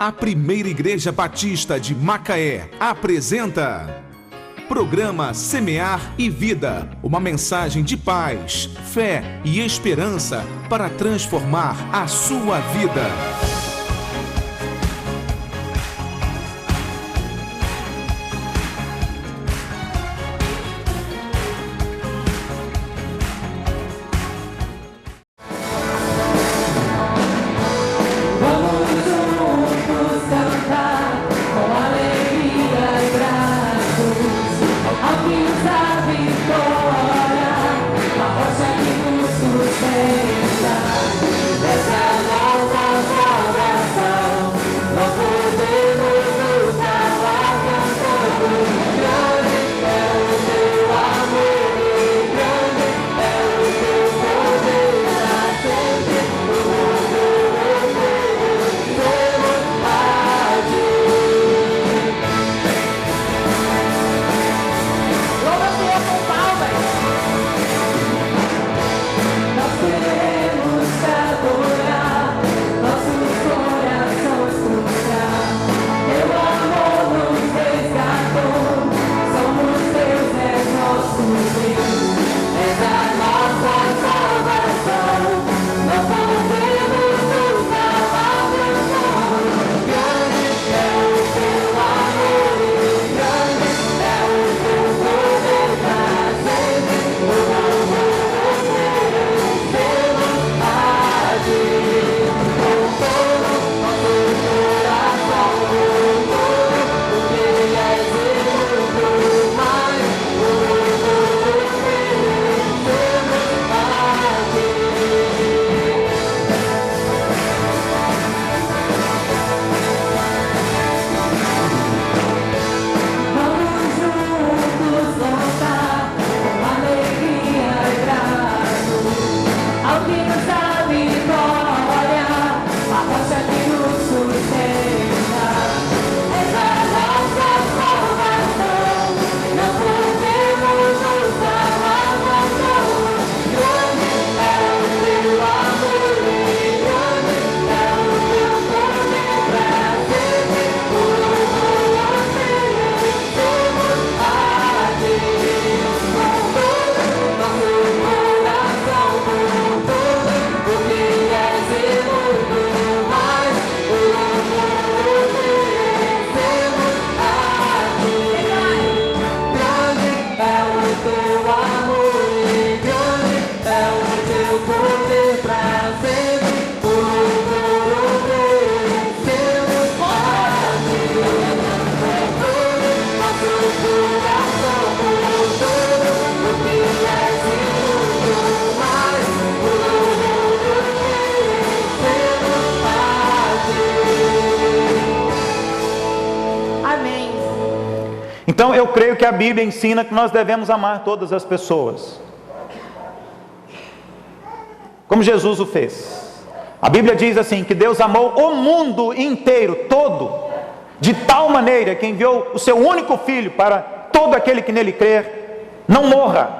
A Primeira Igreja Batista de Macaé apresenta Programa Semear e Vida, uma mensagem de paz, fé e esperança para transformar a sua vida. Então eu creio que a Bíblia ensina que nós devemos amar todas as pessoas, como Jesus o fez. A Bíblia diz assim, que Deus amou o mundo inteiro, todo, de tal maneira que enviou o seu único Filho para todo aquele que nele crer, não morra,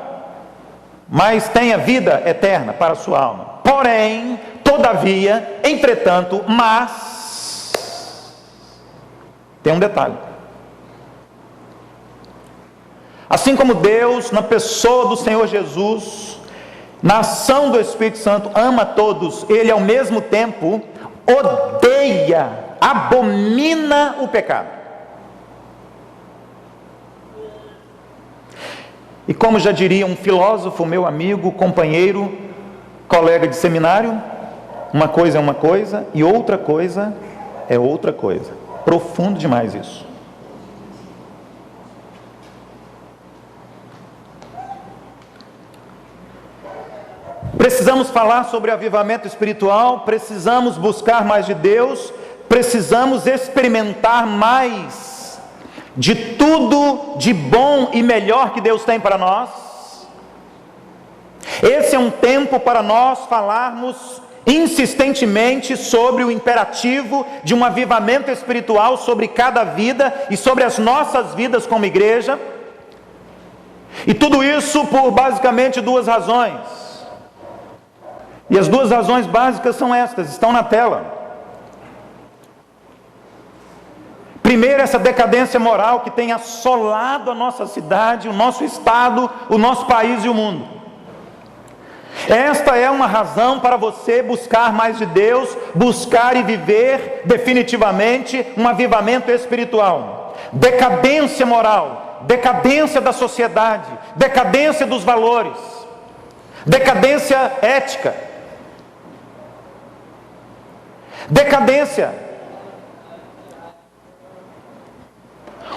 mas tenha vida eterna para a sua alma. Porém, todavia, entretanto, mas, tem um detalhe. Assim como Deus, na pessoa do Senhor Jesus, na ação do Espírito Santo, ama todos, Ele ao mesmo tempo odeia, abomina o pecado. E como já diria um filósofo, meu amigo, companheiro, colega de seminário, uma coisa é uma coisa e outra coisa é outra coisa. Profundo demais isso. Precisamos falar sobre avivamento espiritual, precisamos buscar mais de Deus, precisamos experimentar mais de tudo de bom e melhor que Deus tem para nós. Esse é um tempo para nós falarmos insistentemente sobre o imperativo de um avivamento espiritual sobre cada vida e sobre as nossas vidas como igreja. E tudo isso por basicamente duas razões. E as duas razões básicas são estas, estão na tela. Primeiro, essa decadência moral que tem assolado a nossa cidade, o nosso estado, o nosso país e o mundo. Esta é uma razão para você buscar mais de Deus, buscar e viver definitivamente um avivamento espiritual. Decadência moral, decadência da sociedade, decadência dos valores, decadência ética, decadência.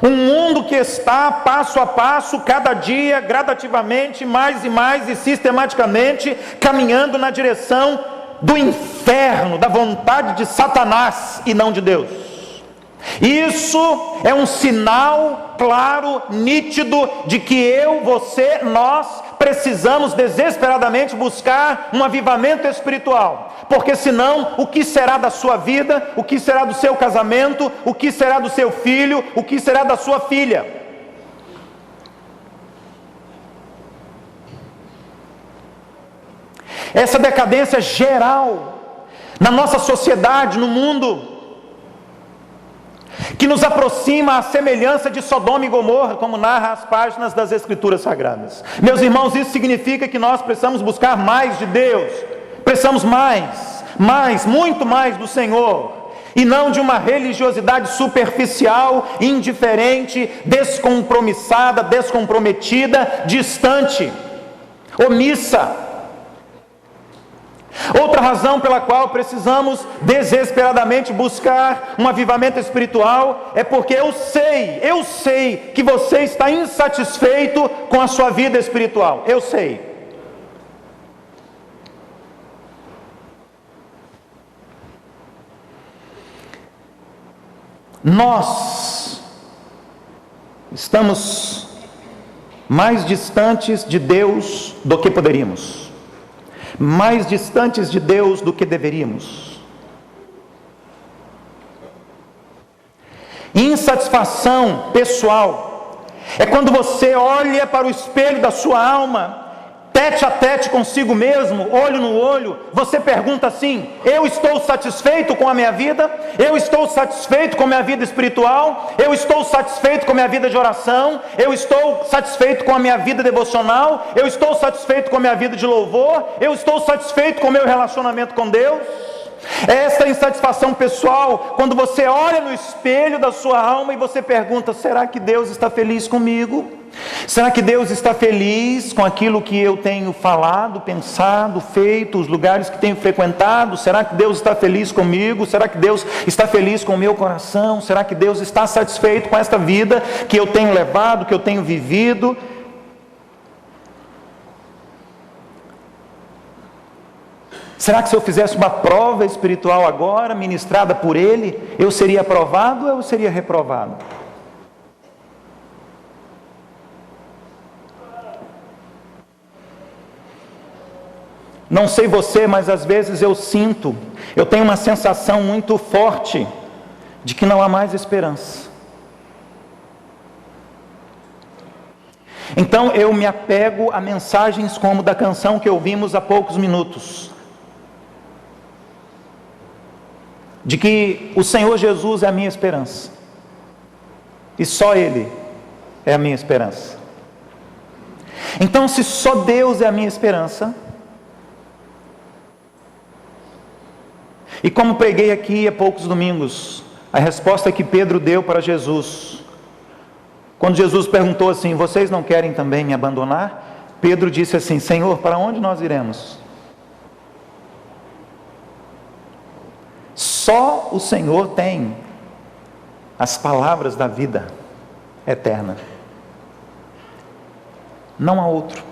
Um mundo que está passo a passo, cada dia, gradativamente, mais e mais e sistematicamente, caminhando na direção do inferno, da vontade de Satanás e não de Deus. Isso é um sinal claro, nítido, de que eu, você, nós precisamos desesperadamente buscar um avivamento espiritual, porque senão o que será da sua vida, o que será do seu casamento, o que será do seu filho, o que será da sua filha? Essa decadência geral na nossa sociedade, no mundo, que nos aproxima à semelhança de Sodoma e Gomorra, como narra as páginas das Escrituras Sagradas. Meus irmãos, isso significa que nós precisamos buscar mais de Deus, precisamos mais, muito mais do Senhor, e não de uma religiosidade superficial, indiferente, descompromissada, descomprometida, distante, omissa. Outra razão pela qual precisamos desesperadamente buscar um avivamento espiritual é porque eu sei que você está insatisfeito com a sua vida espiritual. Eu sei. Nós estamos mais distantes de Deus do que poderíamos. Mais distantes de Deus do que deveríamos. Insatisfação pessoal é quando você olha para o espelho da sua alma, tete a tete consigo mesmo, olho no olho, você pergunta assim: eu estou satisfeito com a minha vida? Eu estou satisfeito com a minha vida espiritual? Eu estou satisfeito com a minha vida de oração? Eu estou satisfeito com a minha vida devocional? Eu estou satisfeito com a minha vida de louvor? Eu estou satisfeito com o meu relacionamento com Deus? Essa insatisfação pessoal, quando você olha no espelho da sua alma e você pergunta: será que Deus está feliz comigo? Será que Deus está feliz com aquilo que eu tenho falado, pensado, feito, os lugares que tenho frequentado? Será que Deus está feliz comigo? Será que Deus está feliz com o meu coração? Será que Deus está satisfeito com esta vida que eu tenho levado, que eu tenho vivido? Será que se eu fizesse uma prova espiritual agora, ministrada por Ele, eu seria aprovado ou eu seria reprovado? Não sei você, mas às vezes eu tenho uma sensação muito forte de que não há mais esperança. Então eu me apego a mensagens como da canção que ouvimos há poucos minutos, de que o Senhor Jesus é a minha esperança, e só Ele é a minha esperança. Então, se só Deus é a minha esperança, e como preguei aqui há poucos domingos, a resposta que Pedro deu para Jesus, quando Jesus perguntou assim: vocês não querem também me abandonar? Pedro disse assim: Senhor, para onde nós iremos? Só o Senhor tem as palavras da vida eterna. Não há outro.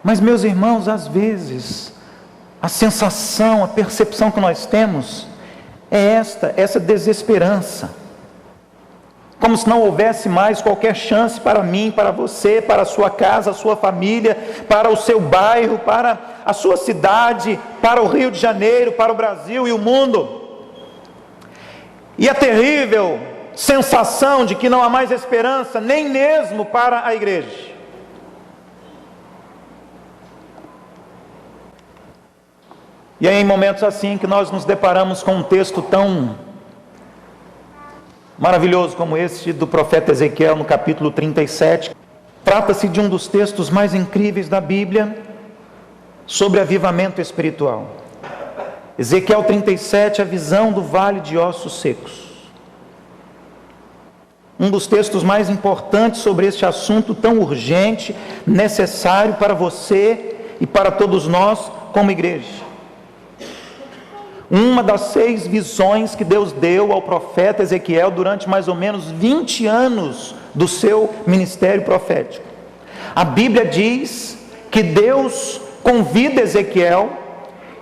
Mas, meus irmãos, às vezes a sensação, a percepção que nós temos é essa desesperança, como se não houvesse mais qualquer chance para mim, para você, para a sua casa, a sua família, para o seu bairro, para a sua cidade, para o Rio de Janeiro, para o Brasil e o mundo. E a terrível sensação de que não há mais esperança, nem mesmo para a igreja. E é em momentos assim que nós nos deparamos com um texto tão maravilhoso como esse do profeta Ezequiel, no capítulo 37. Trata-se de um dos textos mais incríveis da Bíblia sobre avivamento espiritual. Ezequiel 37, a visão do vale de ossos secos. Um dos textos mais importantes sobre este assunto tão urgente, necessário para você e para todos nós como igreja. Uma das 6 visões que Deus deu ao profeta Ezequiel durante mais ou menos 20 anos do seu ministério profético. A Bíblia diz que Deus convida Ezequiel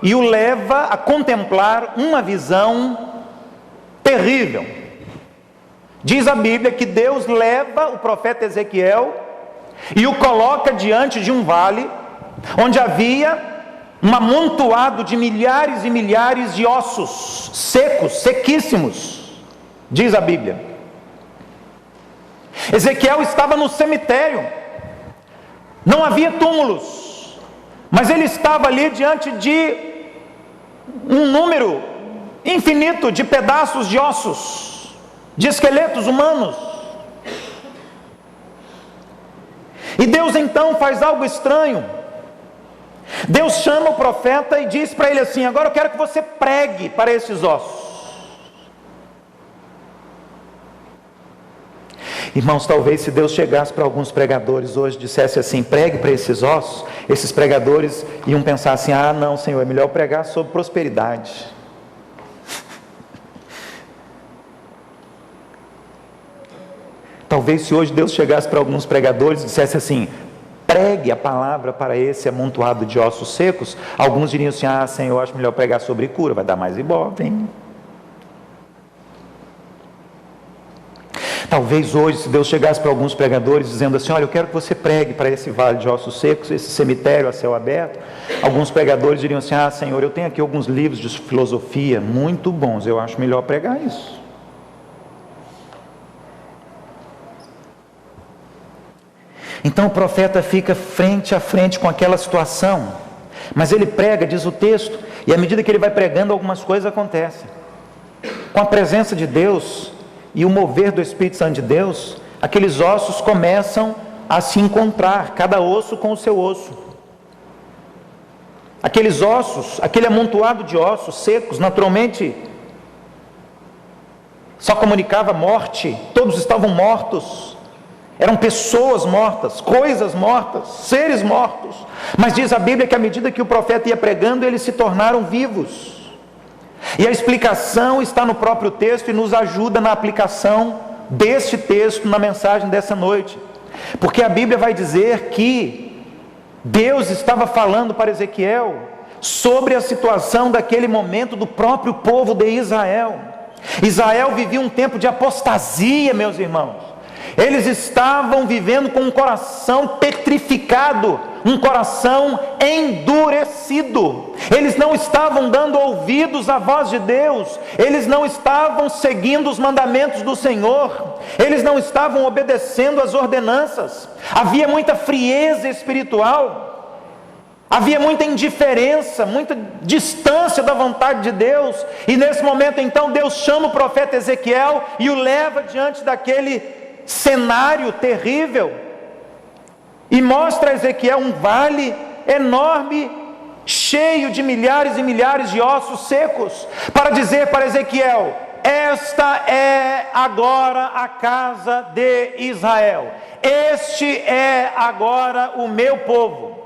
e o leva a contemplar uma visão terrível. Diz a Bíblia que Deus leva o profeta Ezequiel e o coloca diante de um vale, onde havia um amontoado de milhares e milhares de ossos secos, sequíssimos, diz a Bíblia. Ezequiel estava no cemitério, não havia túmulos, mas ele estava ali diante de um número infinito de pedaços de ossos, de esqueletos humanos. E Deus então faz algo estranho. Deus chama o profeta e diz para ele assim: agora eu quero que você pregue para esses ossos. Irmãos, talvez se Deus chegasse para alguns pregadores hoje e dissesse assim: pregue para esses ossos, esses pregadores iam pensar assim: ah não, Senhor, é melhor pregar sobre prosperidade. Talvez se hoje Deus chegasse para alguns pregadores e dissesse assim: pregue a palavra para esse amontoado de ossos secos, alguns diriam assim: ah Senhor, eu acho melhor pregar sobre cura, vai dar mais ibope, hein? Talvez hoje, se Deus chegasse para alguns pregadores dizendo assim: olha, eu quero que você pregue para esse vale de ossos secos, esse cemitério a céu aberto, alguns pregadores diriam assim: ah Senhor, eu tenho aqui alguns livros de filosofia muito bons, eu acho melhor pregar isso. Então o profeta fica frente a frente com aquela situação, mas ele prega, diz o texto, e à medida que ele vai pregando, algumas coisas acontecem. Com a presença de Deus e o mover do Espírito Santo de Deus, aqueles ossos começam a se encontrar, cada osso com o seu osso. Aqueles ossos, aquele amontoado de ossos secos, naturalmente só comunicava morte, todos estavam mortos. Eram pessoas mortas, coisas mortas, seres mortos. Mas diz a Bíblia que à medida que o profeta ia pregando, eles se tornaram vivos. E a explicação está no próprio texto e nos ajuda na aplicação deste texto na mensagem dessa noite. Porque a Bíblia vai dizer que Deus estava falando para Ezequiel sobre a situação daquele momento do próprio povo de Israel. Israel vivia um tempo de apostasia, meus irmãos. Eles estavam vivendo com um coração petrificado, um coração endurecido. Eles não estavam dando ouvidos à voz de Deus, eles não estavam seguindo os mandamentos do Senhor, eles não estavam obedecendo às ordenanças. Havia muita frieza espiritual, havia muita indiferença, muita distância da vontade de Deus. E nesse momento então Deus chama o profeta Ezequiel e o leva diante daquele cenário terrível e mostra a Ezequiel um vale enorme, cheio de milhares e milhares de ossos secos, para dizer para Ezequiel: esta é agora a casa de Israel, este é agora o meu povo.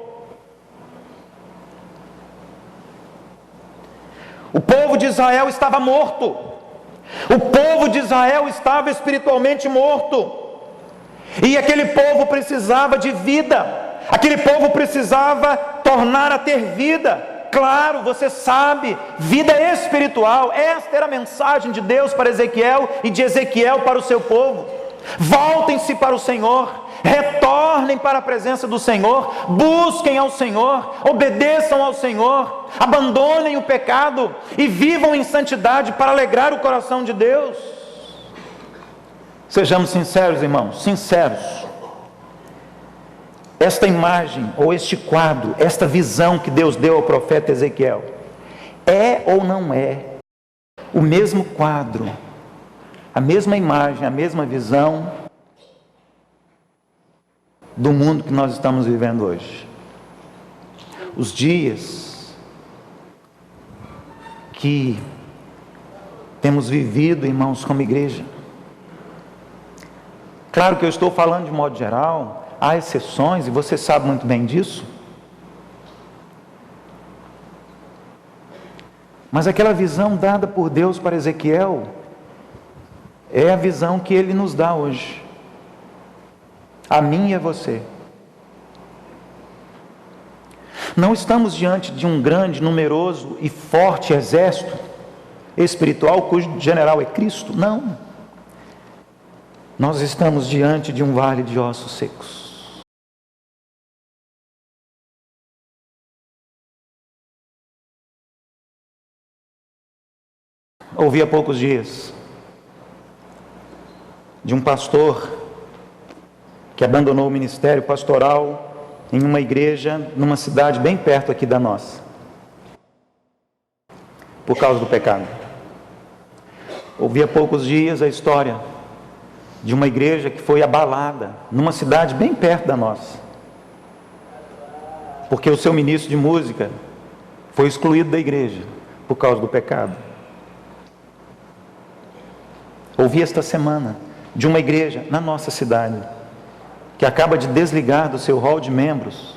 O povo de Israel estava morto. O povo de Israel estava espiritualmente morto, e aquele povo precisava de vida, aquele povo precisava tornar a ter vida. Claro, você sabe, vida espiritual. Esta era a mensagem de Deus para Ezequiel e de Ezequiel para o seu povo. Voltem-se para o Senhor, retornem para a presença do Senhor, busquem ao Senhor, obedeçam ao Senhor, abandonem o pecado e vivam em santidade para alegrar o coração de Deus. Sejamos sinceros, irmãos, sinceros. Esta imagem, ou este quadro, esta visão que Deus deu ao profeta Ezequiel, é ou não é o mesmo quadro a mesma imagem, a mesma visão do mundo que nós estamos vivendo hoje. Os dias que temos vivido, irmãos, como igreja. Claro que eu estou falando de modo geral, há exceções, e você sabe muito bem disso. Mas aquela visão dada por Deus para Ezequiel é a visão que Ele nos dá hoje, a mim e a você. Não estamos diante de um grande, numeroso e forte exército espiritual cujo general é Cristo, não. Nós estamos diante de um vale de ossos secos. Ouvi há poucos dias de um pastor que abandonou o ministério pastoral em uma igreja, numa cidade bem perto aqui da nossa, por causa do pecado. Ouvi há poucos dias a história de uma igreja que foi abalada, numa cidade bem perto da nossa, porque o seu ministro de música foi excluído da igreja, por causa do pecado. Ouvi esta semana de uma igreja na nossa cidade, que acaba de desligar do seu hall de membros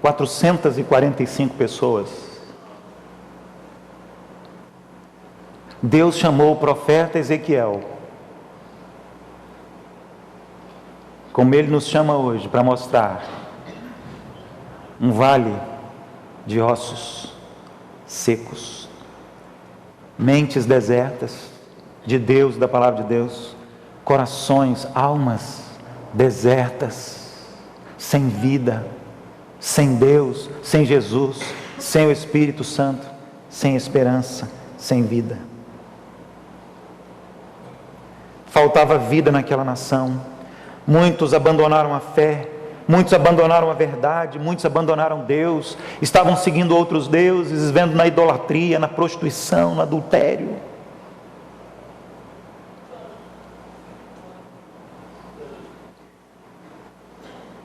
445 pessoas. Deus chamou o profeta Ezequiel, como Ele nos chama hoje, para mostrar um vale de ossos secos, mentes desertas de Deus, da palavra de Deus, corações, almas desertas, sem vida, sem Deus, sem Jesus, sem o Espírito Santo, sem esperança, sem vida. Faltava vida naquela nação. Muitos abandonaram a fé, muitos abandonaram a verdade, muitos abandonaram Deus, estavam seguindo outros deuses, vivendo na idolatria, na prostituição, no adultério.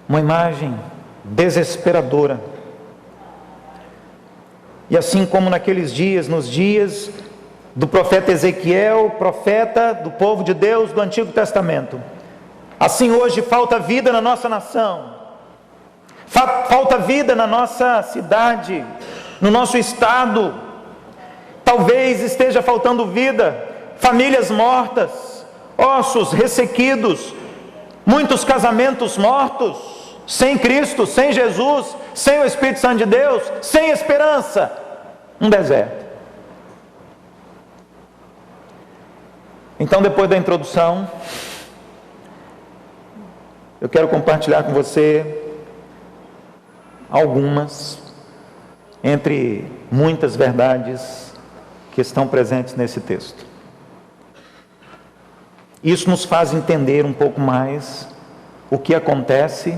Uma imagem desesperadora. E assim como naqueles dias, nos dias do profeta Ezequiel, profeta do povo de Deus do Antigo Testamento, assim hoje falta vida na nossa nação, falta vida na nossa cidade, no nosso estado. Talvez esteja faltando vida, famílias mortas, ossos ressequidos, muitos casamentos mortos, sem Cristo, sem Jesus, sem o Espírito Santo de Deus, sem esperança, um deserto. Então, depois da introdução, eu quero compartilhar com você algumas, entre muitas verdades que estão presentes nesse texto. Isso nos faz entender um pouco mais o que acontece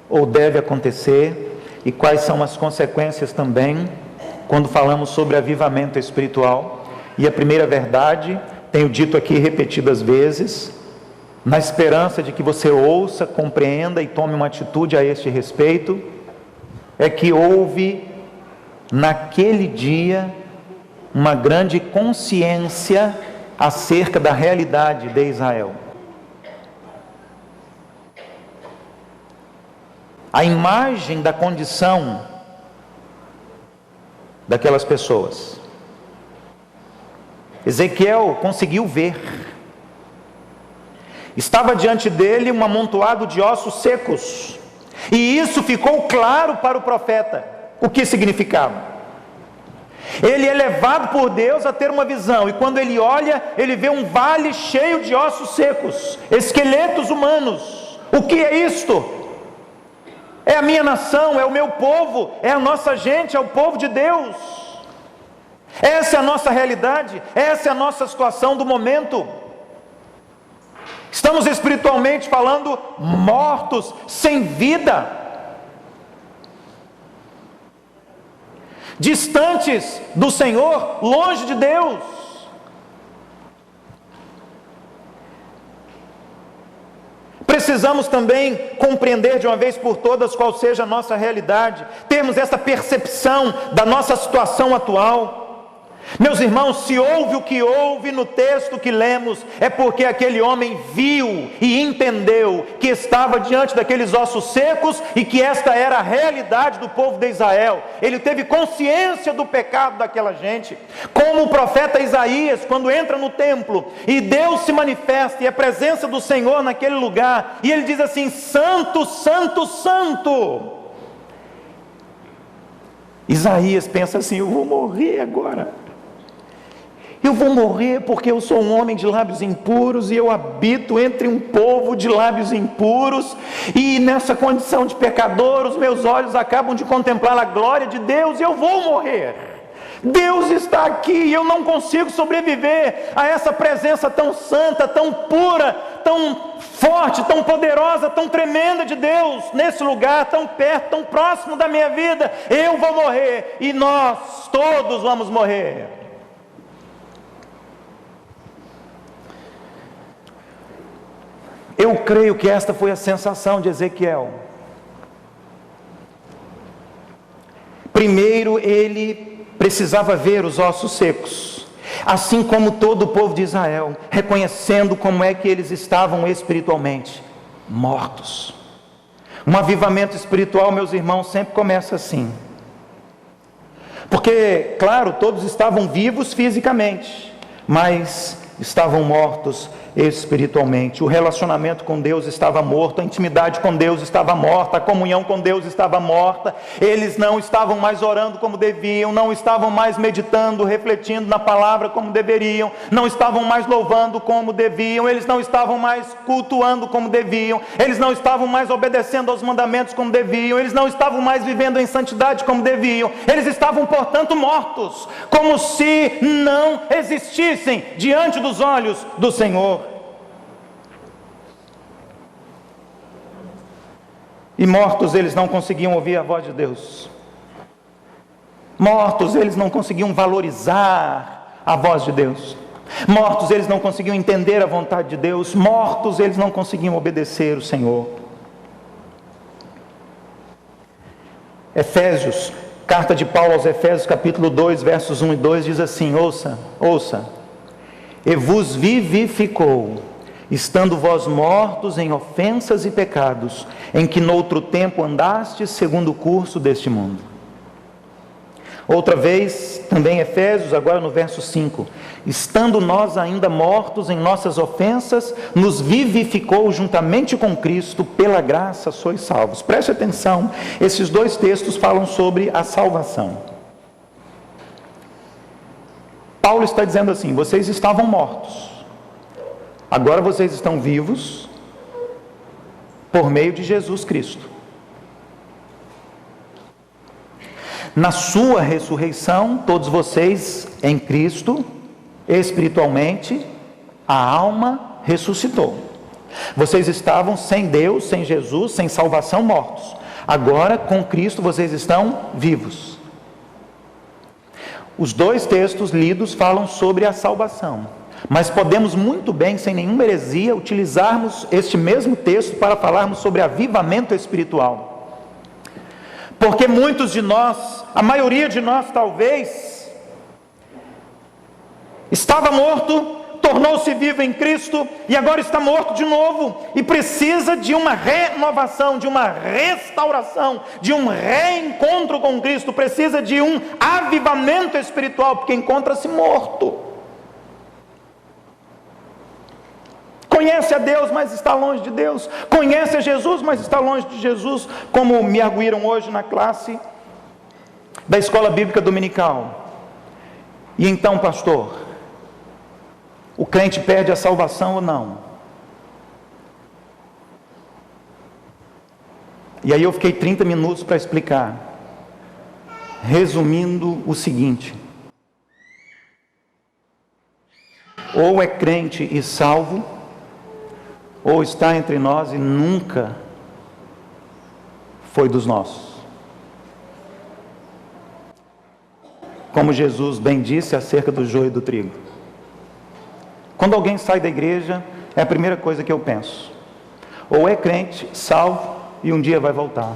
ou deve acontecer e quais são as consequências também quando falamos sobre avivamento espiritual. E a primeira verdade, tenho dito aqui repetidas vezes, na esperança de que você ouça, compreenda e tome uma atitude a este respeito, é que houve naquele dia uma grande consciência acerca da realidade de Israel. A imagem da condição daquelas pessoas. Ezequiel conseguiu ver. Estava diante dele um amontoado de ossos secos. E isso ficou claro para o profeta. O que significava? Ele é levado por Deus a ter uma visão. E quando ele olha, ele vê um vale cheio de ossos secos, esqueletos humanos. O que é isto? É a minha nação, é o meu povo, é a nossa gente, é o povo de Deus. Essa é a nossa realidade, essa é a nossa situação do momento. Estamos espiritualmente falando mortos, sem vida, distantes do Senhor, longe de Deus. precisamos também compreender de uma vez por todas qual seja a nossa realidade, termos essa percepção da nossa situação atual. Meus irmãos, se houve o que houve no texto que lemos, é porque aquele homem viu e entendeu que estava diante daqueles ossos secos e que esta era a realidade do povo de Israel. Ele teve consciência do pecado daquela gente, como o profeta Isaías, quando entra no templo e Deus se manifesta e a presença do Senhor naquele lugar, e ele diz assim: santo, santo, santo. Isaías pensa assim: eu vou morrer agora. Eu vou morrer porque eu sou um homem de lábios impuros e eu habito entre um povo de lábios impuros, e nessa condição de pecador, os meus olhos acabam de contemplar a glória de Deus e eu vou morrer. Deus está aqui e eu não consigo sobreviver a essa presença tão santa, tão pura, tão forte, tão poderosa, tão tremenda de Deus, nesse lugar, tão perto, tão próximo da minha vida. Eu vou morrer e nós todos vamos morrer. Eu creio que esta foi a sensação de Ezequiel. Primeiro, ele precisava ver os ossos secos, assim como todo o povo de Israel, reconhecendo como é que eles estavam espiritualmente mortos. Um avivamento espiritual, meus irmãos, sempre começa assim. Porque, claro, todos estavam vivos fisicamente, mas estavam mortos espiritualmente. O relacionamento com Deus estava morto, a intimidade com Deus estava morta, a comunhão com Deus estava morta. Eles não estavam mais orando como deviam, não estavam mais meditando, refletindo na palavra como deveriam, não estavam mais louvando como deviam, eles não estavam mais cultuando como deviam, eles não estavam mais obedecendo aos mandamentos como deviam, eles não estavam mais vivendo em santidade como deviam. Eles estavam, portanto, mortos, como se não existissem diante dos olhos do Senhor. E mortos, eles não conseguiam ouvir a voz de Deus. Mortos, eles não conseguiam valorizar a voz de Deus. Mortos, eles não conseguiam entender a vontade de Deus. Mortos, eles não conseguiam obedecer o Senhor. Efésios, carta de Paulo aos Efésios, capítulo 2, versos 1 e 2, diz assim: ouça, e vos vivificou, estando vós mortos em ofensas e pecados, em que noutro tempo andastes segundo o curso deste mundo. Outra vez, também Efésios, agora no verso 5, estando nós ainda mortos em nossas ofensas, nos vivificou juntamente com Cristo, pela graça sois salvos. Preste atenção, esses dois textos falam sobre a salvação. Paulo está dizendo assim: vocês estavam mortos, agora vocês estão vivos por meio de Jesus Cristo. Na sua ressurreição, todos vocês em Cristo, espiritualmente, a alma ressuscitou. Vocês estavam sem Deus, sem Jesus, sem salvação, mortos. Agora, com Cristo, vocês estão vivos. Os dois textos lidos falam sobre a salvação, mas podemos muito bem, sem nenhuma heresia, utilizarmos este mesmo texto para falarmos sobre avivamento espiritual. Porque muitos de nós, a maioria de nós talvez, estava morto, tornou-se vivo em Cristo e agora está morto de novo e precisa de uma renovação, de uma restauração, de um reencontro com Cristo, precisa de um avivamento espiritual, porque encontra-se morto. Conhece a Deus, mas está longe de Deus. Conhece a Jesus, mas está longe de Jesus. Como me arguíram hoje na classe da Escola Bíblica Dominical. E então, pastor, o crente perde a salvação ou não? E aí eu fiquei 30 minutos para explicar, resumindo o seguinte: ou é crente e salvo, ou está entre nós e nunca foi dos nossos. Como Jesus bem disse acerca do joio e do trigo. Quando alguém sai da igreja, é a primeira coisa que eu penso: Ou é crente, salvo e um dia vai voltar,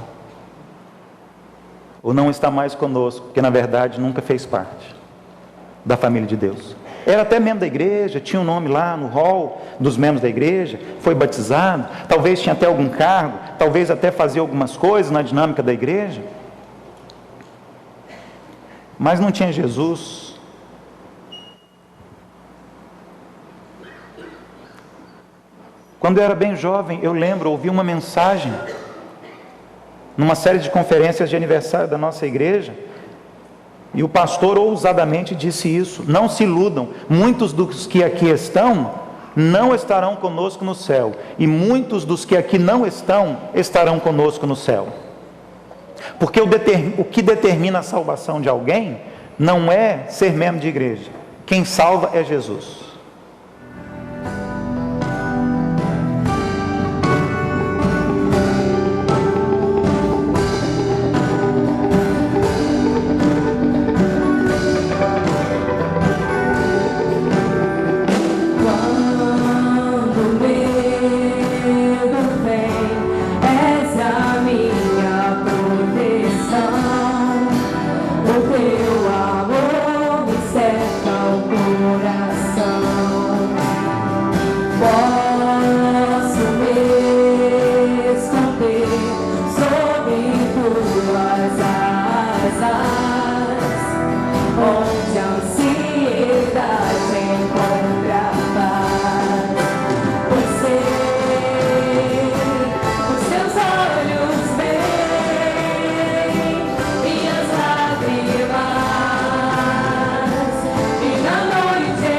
ou não está mais conosco, porque na verdade nunca fez parte da família de Deus. Era até membro da igreja, tinha um nome lá no hall dos membros da igreja, foi batizado, talvez tinha até algum cargo, talvez até fazia algumas coisas na dinâmica da igreja, mas não tinha Jesus. Quando eu era bem jovem, eu lembro, ouvi uma mensagem numa série de conferências de aniversário da nossa igreja, e o pastor ousadamente disse isso: não se iludam, muitos dos que aqui estão não estarão conosco no céu, e muitos dos que aqui não estão estarão conosco no céu. Porque o que determina a salvação de alguém não é ser membro de igreja, quem salva é Jesus. Minhas lágrimas, e na noite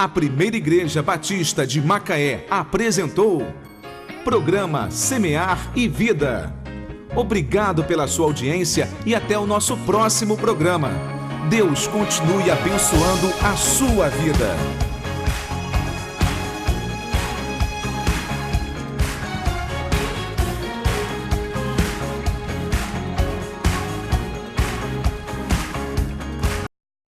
A Primeira Igreja Batista de Macaé apresentou Programa Semear e Vida. Obrigado pela sua audiência e até o nosso próximo programa. Deus continue abençoando a sua vida.